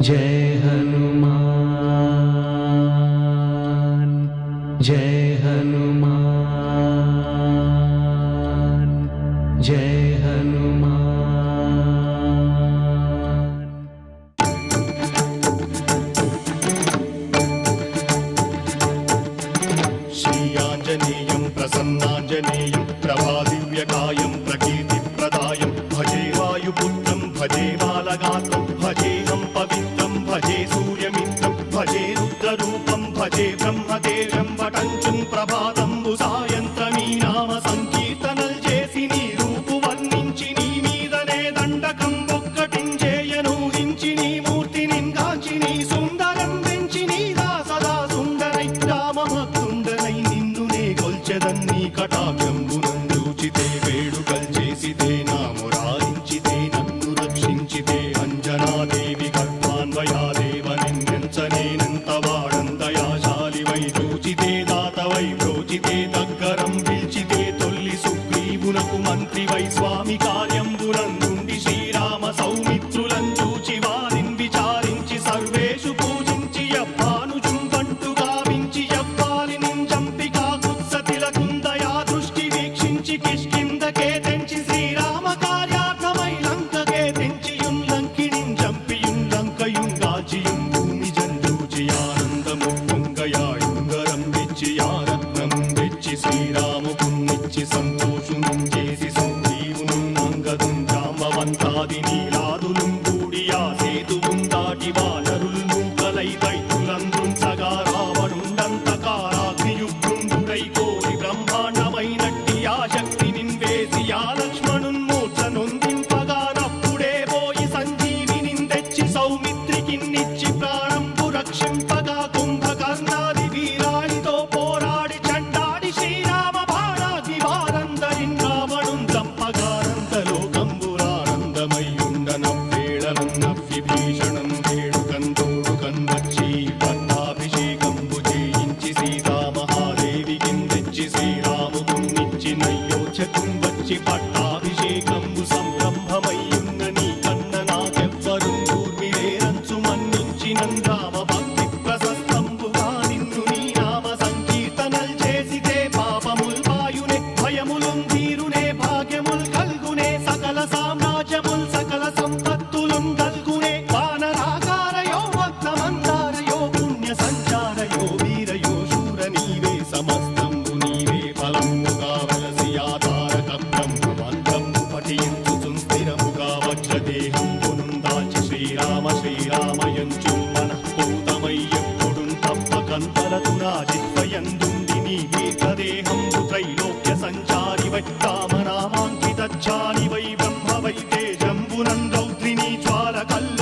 जय हनुमान जय हनुमान जय हनुमान। श्री आंजनेयं प्रसन्नांजनेयं प्रभादिव्यकायं प्रकीर्तिप्रदायं भजे वायुपुत्रं भजे बालगात्रं भजेऽहं पवित्रं भजे सूर्यमित्रं भजे रुद्ररूपं भजे ब्रह्मदेवं वटञ्चं प्रभातं सायंत्रमी नाम संकीर्तनल చేసి నీ రూపు వర్ణించి నీ మీదనే దండకం ఒక్కటించేయను హించి నీ మూర్తిని గాంచి నీ సుందరం పెంచి నీ సదా సుందరై రామభక్తుండనై నిన్నునే కొల్చెదన్ని కటాక్షంబునందూచితే వేడుకల్ చేసితే నామురారించితే నన్ను రక్షించితే అంజనాదేవి గర్భాన్వయాదేవ నిన్నెంచనేనంత వాడంతయాశాలివై చూచితే దాతవై ప్రోచితే దగ్గరం పిలిచితే తొల్లి సుగ్రీవునకు మంత్రివై స్వామి కార్యంబునందుండి శ్రీరామ సౌమిత్రులం చూచి వారిని విచారించి సర్వేషు పూజించి యవ్వానుజుంబంటు గావించి యవ్వాలిని చంపి కాకుత్సతిలకుందయా దృష్టి వీక్షించి కిష్కిందకే తెంచి శ్రీరామ కార్యార్థమై లంకకే తెంచియుం లంకిణిం చంపియుం లంకయుం గాచియుం భూమి జంజూచి ఆనందము పొంగయాయుంగరం తెచ్చి ఆరత్నం తెచ్చి శ్రీరాముకున్నిచ్చి సంతోషును చేసి సుగ్రీవును అంగదుం జాంబవంతాది నీలాదులు కూడి ఆ సేతువుం దాటి వానరులు మూకలై దైత్యులందృంచగా రావణుండంతకారాగ్నియుగ్రుండుడై కోరి బ్రహ్మాండమైనట్టి ఆ శక్తిని వేసి ఆ లక్ష్మణున్ మూర్ఛనొందింపగా నప్పుడే పోయి సంజీవిని తెచ్చి సౌమిత్రికిన్నిచ్చి ప్రాణంబు రక్షింపగా కుంభకర్ణాది వీరాళితో పోరాడి చండాడి శ్రీరామ బాణాది వారందరిన్ రావణున్ చంపగానంతలోకంబురానందమయ్యుండనవ్వేళనన్నవ్వి భీషణం వేడుకంతోడుకన్ వచ్చి పట్టాభిషేకంబు చేయించి సీతామహాదేవికిన్ తెచ్చి శ్రీరాముకున్నిచ్చి నయ్యోచకున్ వచ్చి పట్టాభిషేకంబు సంరంభమయ్యున్న నీ కన్న నాకెవ్వరు కూర్మిలేరంచు మన్నించినం రామ భక్తి ప్రశస్తంబుగా నిన్ను నీ నామ సంకీర్తనల్ చేసితే పాపముల్ పాయునే భయములుం తీరునే భాగ్యముల్ కల్గునే సకల సామ్రాజ్యముల్ సకల సంపత్తులుం కల్గునే వానరాకారయో భక్తమందారయో పుణ్య సంచారయో వీరయో శూర నీవే సమస్తంబు నీవే ఫలముగా వలసి ఆధారక బ్రహ్మమంత్రంబు పఠించుచుం స్థిరముగా వజ్రదేహంబునుం దాచి శ్రీరామ శ్రీరామయంచు మనఃపూతమై ఎప్పుడుం తప్పకంతలతు నా జిహ్వయందుండి నీ దీర్ఘదేహంబు త్రైలోక్య సంచారివై రామనామాంకితచ్చాలివై బ్రహ్మవై తేజంబునం రౌద్రిణీ జ్వాల కల్ల